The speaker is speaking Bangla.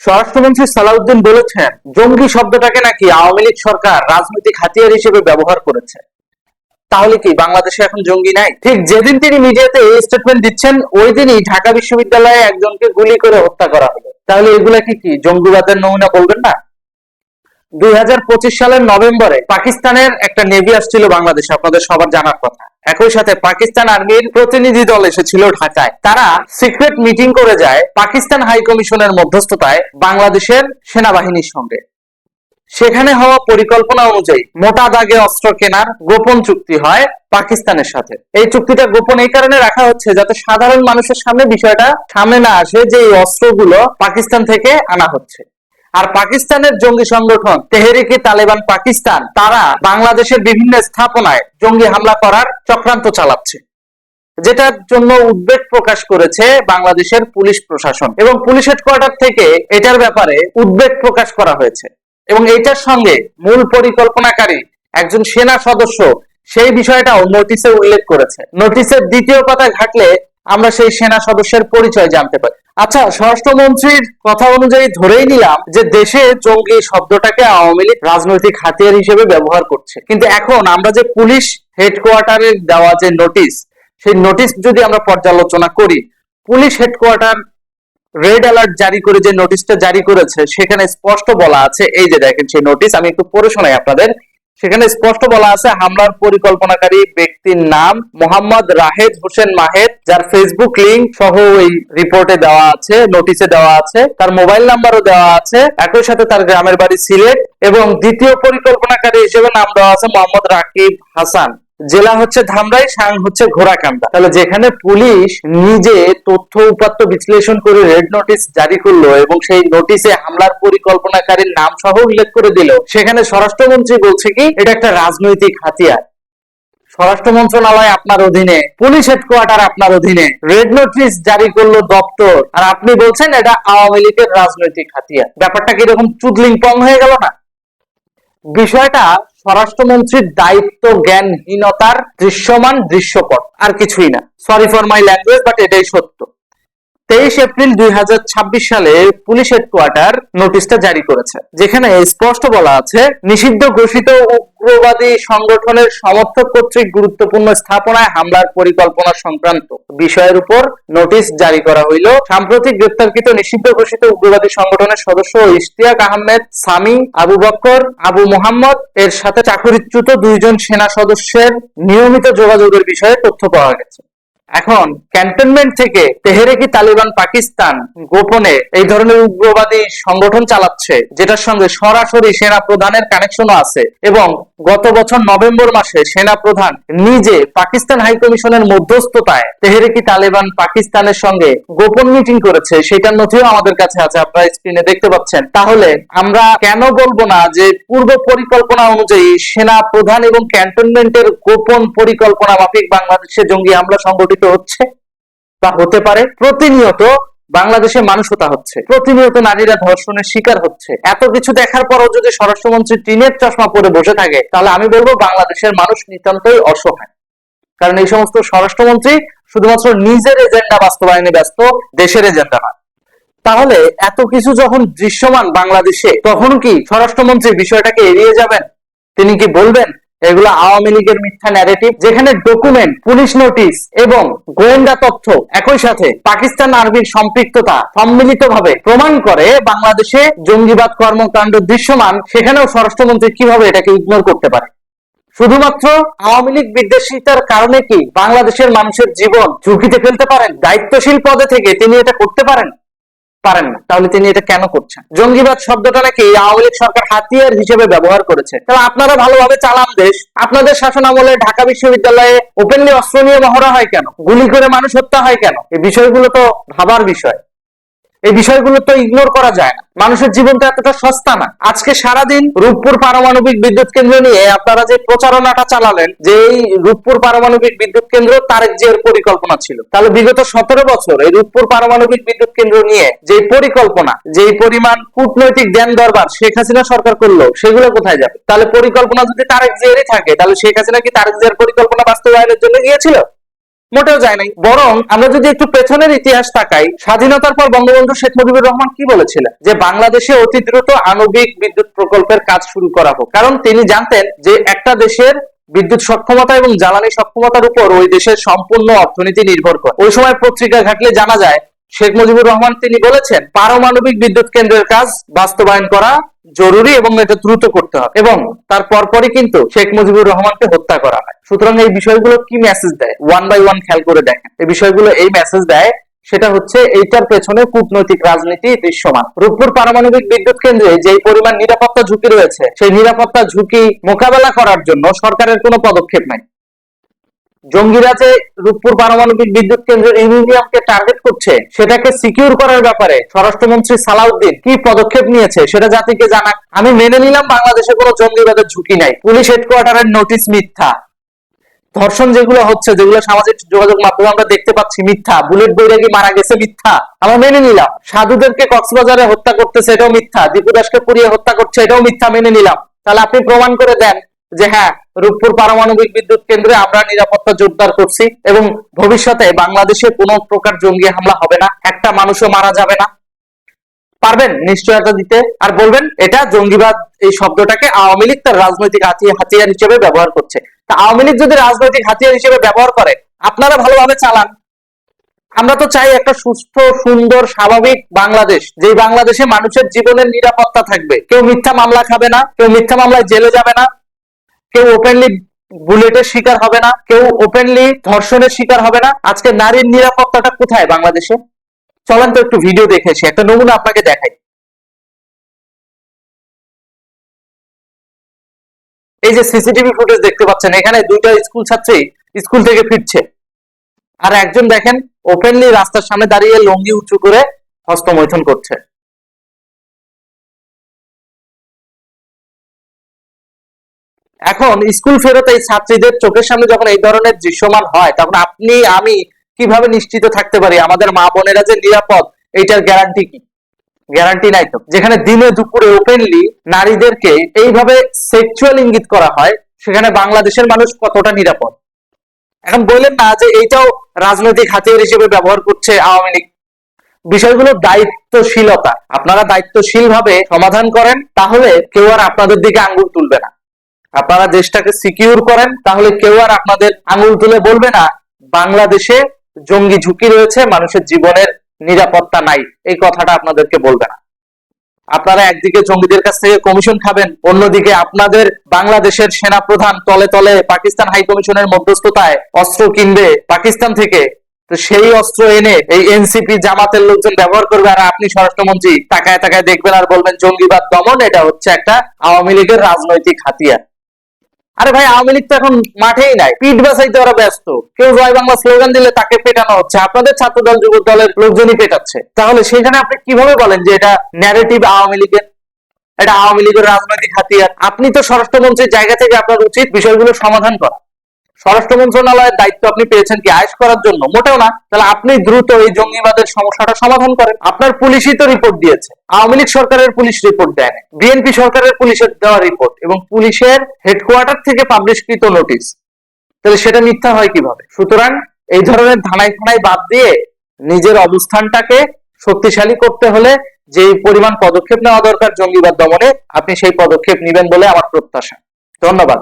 স্বরাষ্ট্রমন্ত্রী সালাউদ্দিন বলেছেন, জঙ্গি শব্দটাকে নাকি আওয়ামী লীগ সরকার রাজনৈতিক হাতিয়ার হিসেবে ব্যবহার করেছে। তাহলে কি বাংলাদেশে এখন জঙ্গি নাই? ঠিক যেদিন তিনি মিডিয়াতে এই স্টেটমেন্ট দিচ্ছেন, ওই দিনই ঢাকা বিশ্ববিদ্যালয়ে একজনকে গুলি করে হত্যা করা হলো। তাহলে এগুলা কি জঙ্গিবাদের নমুনা বলবেন না? 2025 সালের নভেম্বরে পাকিস্তানের একটা নেভি আসছিল বাংলাদেশে, আপনাদের সবার জানার কথা। একই সাথে পাকিস্তান আর্মির প্রতিনিধি দল এসেছিল ঢাকায়। তারা সিক্রেট মিটিং করে যায় পাকিস্তান হাই কমিশনের মধ্যস্থতায় বাংলাদেশের সেনাবাহিনীর সঙ্গে। সেখানে হওয়া পরিকল্পনা অনুযায়ী মোটা দাগে অস্ত্র কেনার গোপন চুক্তি হয় পাকিস্তানের সাথে। এই চুক্তিটা গোপন এই কারণে রাখা হচ্ছে যাতে সাধারণ মানুষের সামনে বিষয়টা সামনে না আসে যে এই অস্ত্রগুলো পাকিস্তান থেকে আনা হচ্ছে। আর পাকিস্তানের জঙ্গি সংগঠন তেহরিকে তালেবান পাকিস্তান, তারা বাংলাদেশের বিভিন্ন স্থাপনায় জঙ্গি হামলা করার চক্রান্ত চালাচ্ছে, যেটার জন্য উদ্বেগ প্রকাশ করেছে বাংলাদেশের পুলিশ প্রশাসন এবং পুলিশ হেডকোয়ার্টার থেকে এটার ব্যাপারে উদ্বেগ প্রকাশ করা হয়েছে। এবং এইটার সঙ্গে মূল পরিকল্পনাকারী একজন সেনা সদস্য সেই বিষয়টাও নোটিশে উল্লেখ করেছে। নোটিশের দ্বিতীয় পাতা ঘাটলে আমরা সেই সেনা সদস্যের পরিচয় জানতে পারি। আচ্ছা, স্বরাষ্ট্রমন্ত্রীর কথা অনুযায়ী ধরেই নিলাম যে দেশে জঙ্গি শব্দটাকে আওয়ামী লীগ রাজনৈতিক হাতিয়ার হিসেবে ব্যবহার করছে, কিন্তু এখন আমরা যে পুলিশ হেডকোয়ার্টারে দেওয়া যে নোটিশ, সেই নোটিশ যদি আমরা পর্যালোচনা করি, পুলিশ হেডকোয়ার্টার রেড অ্যালার্ট জারি করে যে নোটিশটা জারি করেছে সেখানে স্পষ্ট বলা আছে, এই যে দেখেন সেই নোটিশ, আমি একটু পড়ে শোনাই আপনাদের। সেখানে স্পষ্ট বলা আছে, হামলার পরিকল্পনাকারী ব্যক্তির নাম মোহাম্মদ রাহেদ হোসেন মাহেদ, যার ফেসবুক লিংক সহ ওই রিপোর্টে দেওয়া আছে, নোটিশে দেওয়া আছে, তার মোবাইল নাম্বারও দেওয়া আছে, একই সাথে তার গ্রামের বাড়ি সিলেট, এবং দ্বিতীয় পরিকল্পনাকারী হিসেবে নাম দেওয়া আছে মোহাম্মদ রাকিব হাসান, জেলা হচ্ছে ধামরাই, সাং হচ্ছে ঘোড়াকান্দা। তাহলে যেখানে পুলিশ নিজে তথ্য উপাত্ত বিশ্লেষণ করে রেড নোটিশ জারি করলো এবং সেই নোটিশে হামলার পরিকল্পনাকারীর নাম সহ উল্লেখ করে দিল, সেখানে স্বরাষ্ট্রমন্ত্রী বলছে কি এটা একটা রাজনৈতিক হাতিয়ার। স্বরাষ্ট্র মন্ত্রণালয় আপনার অধীনে, পুলিশ হেডকোয়ার্টার আপনার অধীনে, রেড নোটিশ জারি করলো দপ্তর, আর আপনি বলছেন এটা আওয়ামী লীগের রাজনৈতিক হাতিয়ার। ব্যাপারটা কি এরকম চুদলিং পং হয়ে গেল না? বিষয়টা স্বরাষ্ট্রমন্ত্রীর দায়িত্ব জ্ঞানহীনতার দৃশ্যমান দৃশ্যপট, আর কিছুই না। Sorry for my language, but এটাই সত্য। 23 এপ্রিল 2026 সালে পুলিশ হেডকোয়ার্টার নোটিশটা জারি করেছে, যেখানে স্পষ্ট বলা আছে, নিষিদ্ধ ঘোষিত উগ্রবাদী সংগঠনের সমর্থক কর্তৃক গুরুত্বপূর্ণ স্থাপনায় হামলার পরিকল্পনা সংক্রান্ত বিষয়ের উপর নোটিশ জারি করা হইল। সাম্প্রতিক গ্রেপ্তারকৃত নিষিদ্ধ ঘোষিত উগ্রবাদী সংগঠনের সদস্য ইশতিয়াক আহমেদ সামি, আবু বকর, আবু মোহাম্মদ এর সাথে চাকরিচ্যুত 2 জন সেনা সদস্যের নিয়মিত যোগাযোগের বিষয়ে তথ্য পাওয়া গেছে। এখন ক্যান্টনমেন্ট থেকে তেহরিকে তালেবান পাকিস্তান গোপনে এই ধরনের উগ্রবাদী সংগঠন চালাচ্ছে, যেটার সঙ্গে সরাসরি সেনা প্রধানের কানেকশনও আছে। এবং গত বছর নভেম্বর মাসে সেনা প্রধান নিজে পাকিস্তান হাই কমিশনের মধ্যস্থতায় তেহরিকে তালেবান পাকিস্তানের সঙ্গে গোপন মিটিং করেছে, সেটার নথিও আমাদের কাছে আছে, আপনারা স্ক্রিনে দেখতে পাচ্ছেন। তাহলে আমরা কেন বলবো না যে পূর্ব পরিকল্পনা অনুযায়ী সেনা প্রধান এবং ক্যান্টনমেন্টের গোপন পরিকল্পনা মাফিক বাংলাদেশে জঙ্গি হামলা সংগঠিত হচ্ছে? তা হতে পারে। প্রতিনিয়ত বাংলাদেশে মানুষ হত্যা হচ্ছে, প্রতিনিয়ত নারীরা ধর্ষণের শিকার হচ্ছে। এত কিছু দেখার পরও যদি স্বরাষ্ট্রমন্ত্রী টিনের চশমা পরে বসে থাকে, তাহলে আমি বলবো বাংলাদেশের মানুষ নিতান্তই অসহায়। কারণ এই সমস্ত স্বরাষ্ট্রমন্ত্রী শুধুমাত্র নিজের এজেন্ডা বাস্তবায়নে ব্যস্ত, দেশের এজেন্ডা না। তাহলে এত কিছু যখন দৃশ্যমান বাংলাদেশে, তখন কি স্বরাষ্ট্রমন্ত্রী বিষয়টাকে এড়িয়ে যাবেন? তিনি কি বলবেন এগুলো আওয়ামী লীগের মিথ্যা ন্যারেটিভ? যেখানে ডকুমেন্ট, পুলিশ নোটিশ এবং গোয়েন্দা তথ্য, একই সাথে পাকিস্তান আর্মির সম্পৃক্ততা সম্মিলিতভাবে প্রমাণ করে বাংলাদেশে জঙ্গিবাদ কর্মকাণ্ড দৃশ্যমান, সেখানেও স্বরাষ্ট্রমন্ত্রী কিভাবে এটাকে ইগনোর করতে পারে? শুধুমাত্র আওয়ামী লীগ বিদ্বেষিতার কারণে কি বাংলাদেশের মানুষের জীবন ঝুঁকিতে ফেলতে পারেন? দায়িত্বশীল পদে থেকে তিনি এটা করতে পারেন? পারেন না। তাহলে তিনি এটা কেন করছেন? জঙ্গিবাদ শব্দটা নাকি আওয়ামী লীগ সরকার হাতিয়ার হিসেবে ব্যবহার করেছে। তাহলে আপনারা ভালোভাবে চালান দেশ, আপনাদের শাসন আমলে ঢাকা বিশ্ববিদ্যালয়ে ওপেনলি অস্ত্র নিয়ে মহড়া হয় কেন? গুলি করে মানুষ হত্যা হয় কেন? এই বিষয়গুলো তো ভাবার বিষয়। এই বিষয়গুলো তো ইগনোর করা যায় না। মানুষের জীবন তো এতটা সস্তা না। আজকে সারাদিন রূপপুর পারমাণবিক বিদ্যুৎ কেন্দ্র নিয়ে আপনারা যে প্রচারণাটা চালালেন, যে এই রূপপুর পারমাণবিক বিদ্যুৎ কেন্দ্র তারেক জিয়ার পরিকল্পনা ছিল, তাহলে বিগত 17 বছর এই রূপপুর পারমাণবিক বিদ্যুৎ কেন্দ্র নিয়ে যে পরিকল্পনা, যে পরিমাণ কূটনৈতিক জ্ঞান দরবার শেখ হাসিনা সরকার করলো, সেগুলো কোথায় যাবে? তাহলে পরিকল্পনা যদি তারেক জিয়ারই থাকে, তাহলে শেখ হাসিনা কি তারেক জিয়ার পরিকল্পনা বাস্তবায়নের জন্য গিয়েছিল? মোটেও যায় নাই। বরং আমরা যদি একটু পেছনের ইতিহাস তাকাই, স্বাধীনতার পর বঙ্গবন্ধু শেখ মুজিবুর রহমান কি বলেছিলেন, যে বাংলাদেশে অতি দ্রুত আণবিক বিদ্যুৎ প্রকল্পের কাজ শুরু করা হোক। কারণ তিনি জানতেন যে একটা দেশের বিদ্যুৎ সক্ষমতা এবং জ্বালানি সক্ষমতার উপর ওই দেশের সম্পূর্ণ অর্থনীতি নির্ভর করে। ওই সময় পত্রিকা ঘাটলে জানা যায় শেখ মুজিবুর রহমান তিনি বলেছেন পারমাণবিক বিদ্যুৎ কেন্দ্রের কাজ বাস্তবায়ন করা জরুরি এবং এটা দ্রুত করতে হবে, এবং তার পরপরই কিন্তু শেখ মুজিবুর রহমানকে হত্যা করা হয়। সুতরাং এই বিষয়গুলো কি মেসেজ দেয়, ওয়ান বাই ওয়ান খেয়াল করে দেখেন। এই বিষয়গুলো এই মেসেজ দেয়, সেটা হচ্ছে এইটার পেছনে কূটনৈতিক রাজনীতি দৃশ্যমান। রূপপুর পারমাণবিক বিদ্যুৎ কেন্দ্রে যে পরিমাণ নিরাপত্তা ঝুঁকি রয়েছে, সেই নিরাপত্তা ঝুঁকি মোকাবেলা করার জন্য সরকারের কোনো পদক্ষেপ নাই। জঙ্গিরা যে রূপপুর পারমাণবিক বিদ্যুৎ কেন্দ্রের ইউরেনিয়ামকে টার্গেট করছে, সেটাকে সিকিউর করার ব্যাপারে স্বরাষ্ট্রমন্ত্রী সালাউদ্দিন কি পদক্ষেপ নিয়েছে সেটা জাতিকে জানাক। আমি মেনে নিলাম বাংলাদেশে কোনো জঙ্গিবাদের ঝুঁকি নাই, পুলিশ হেডকোয়ার্টারের নোটিশ মিথ্যা, ধর্ষণ যেগুলো হচ্ছে, যেগুলো সামাজিক যোগাযোগ মাধ্যমে আমরা দেখতে পাচ্ছি মিথ্যা, বুলেট বৈরাগী মারা গেছে মিথ্যা, আমরা মেনে নিলাম। সাধুদেরকে কক্সবাজারে হত্যা করতেছে এটাও মিথ্যা, দীপু দাসকে পুড়িয়ে হত্যা করছে এটাও মিথ্যা, মেনে নিলাম। তাহলে আপনি প্রমাণ করে দেন যে হ্যাঁ, রূপপুর পারমাণবিক বিদ্যুৎ কেন্দ্রে আমরা নিরাপত্তা জোরদার করছি এবং ভবিষ্যতে বাংলাদেশে কোনো প্রকার জঙ্গি হামলা হবে না, একটা মানুষও মারা যাবে না। পারবেন নিশ্চয়তা দিতে, আর বলবেন এটা জঙ্গিবাদ, এই শব্দটাকে আওয়ামী লীগ তার রাজনৈতিক হাতিয়ার হিসেবে ব্যবহার করছে। তা আওয়ামী লীগ যদি রাজনৈতিক হাতিয়ার হিসেবে ব্যবহার করে, আপনারা ভালোভাবে চালান। আমরা তো চাই একটা সুস্থ, সুন্দর, স্বাভাবিক বাংলাদেশ, যে বাংলাদেশে মানুষের জীবনের নিরাপত্তা থাকবে, কেউ মিথ্যা মামলা খাবে না, কেউ মিথ্যা মামলায় জেলে যাবে না, কেউ ওপেনলি বুলেটের শিকার হবে না, কেউ ওপেনলি ধর্ষণের শিকার হবে না। আজকে নারীর নিরাপত্তাটা কোথায় বাংলাদেশে? চলেন তো একটু ভিডিও দেখে এসে একটা নমুনা আপনাকে দেখাই। এই যে সিসিটিভি ফুটেজ দেখতে পাচ্ছেন, এখানে দুইটা স্কুল ছাত্রী স্কুল থেকে ফিরছে, আর একজন দেখেন ওপেনলি রাস্তার সামনে দাঁড়িয়ে লুঙ্গি উঁচু করে হস্তমৈথুন করছে। এখন স্কুল ফেরত এই ছাত্রীদের চোখের সামনে যখন এই ধরনের দৃশ্যমান হয়, তখন আপনি আমি কিভাবে নিশ্চিত থাকতে পারি আমাদের মা বোনেরা যে নিরাপদ? এইটার গ্যারান্টি কি? গ্যারান্টি নাই তো। যেখানে দিনে দুপুরে ওপেনলি নারীদেরকে এইভাবে সেক্সুয়াল ইঙ্গিত করা হয়, সেখানে বাংলাদেশের মানুষ কতটা নিরাপদ? এখন বললেন না যে এইটাও রাজনৈতিক হাতিয়ার হিসেবে ব্যবহার করছে আওয়ামী লীগ? বিষয়গুলো দায়িত্বশীলতা, আপনারা দায়িত্বশীল ভাবে সমাধান করেন, তাহলে কেউ আর আপনাদের দিকে আঙ্গুল তুলবে না। আপনারা দেশটাকে সিকিউর করেন, তাহলে কেউ আর আপনাদের আঙ্গুল তুলে বলবে না বাংলাদেশে জঙ্গি ঝুঁকি রয়েছে, মানুষের জীবনের নিরাপত্তা নাই, এই কথাটা আপনাদেরকে বলবে না। আপনারা একদিকে জঙ্গিদের কাছ থেকে কমিশন খাবেন, অন্যদিকে আপনাদের বাংলাদেশের সেনা প্রধান তলে তলে পাকিস্তান হাই কমিশনের মধ্যস্থতায় অস্ত্র কিনবে পাকিস্তান থেকে। তো সেই অস্ত্র এনে এই এনসিপি জামাতের লোকজন ব্যবহার করবে, আর আপনি স্বরাষ্ট্রমন্ত্রী তাকায় তাকায় দেখবেন আর বলবেন জঙ্গিবাদ দমন, এটা হচ্ছে একটা আওয়ামী লীগের রাজনৈতিক হাতিয়ার। আরে ভাই, আওয়ামী লীগ তো এখন মাঠেই নাই, পিঠ বাঁচাইতে ওরা ব্যস্ত। কেউ জয় বাংলা স্লোগান দিলে তাকে পেটানো হচ্ছে, আপনাদের ছাত্র দল যুব দলের লোকজনই পেটাচ্ছে। তাহলে সেখানে আপনি কিভাবে বলেন যে এটা ন্যারেটিভ আওয়ামী লীগের, এটা আওয়ামী লীগের রাজনৈতিক হাতিয়ার? আপনি তো স্বরাষ্ট্রমন্ত্রীর জায়গা থেকে আপনার উচিত বিষয়গুলো সমাধান করা। স্বরাষ্ট্র মন্ত্রণালয়ের দায়িত্ব আপনি পেয়েছেন কি আয়েশ করার জন্য? মোটেও না। তাহলে আপনি দ্রুত এই জঙ্গিবাদের সমস্যাটা সমাধান করেন। আপনার পুলিশই তো রিপোর্ট দিয়েছে, আওয়ামী লীগ সরকারের পুলিশ রিপোর্ট দেয় না, বিএনপি সরকারের পুলিশের দেওয়া রিপোর্ট এবং পুলিশের হেডকোয়ার্টার থেকে পাবলিশকৃত নোটিশ, তাহলে সেটা মিথ্যা হয় কিভাবে? সুতরাং এই ধরনের ধানাই ধানাই বাদ দিয়ে নিজের অবস্থানটাকে শক্তিশালী করতে হলে যে পরিমাণ পদক্ষেপ নেওয়া দরকার জঙ্গিবাদ দমনে, আপনি সেই পদক্ষেপ নেবেন বলে আমার প্রত্যাশা। ধন্যবাদ।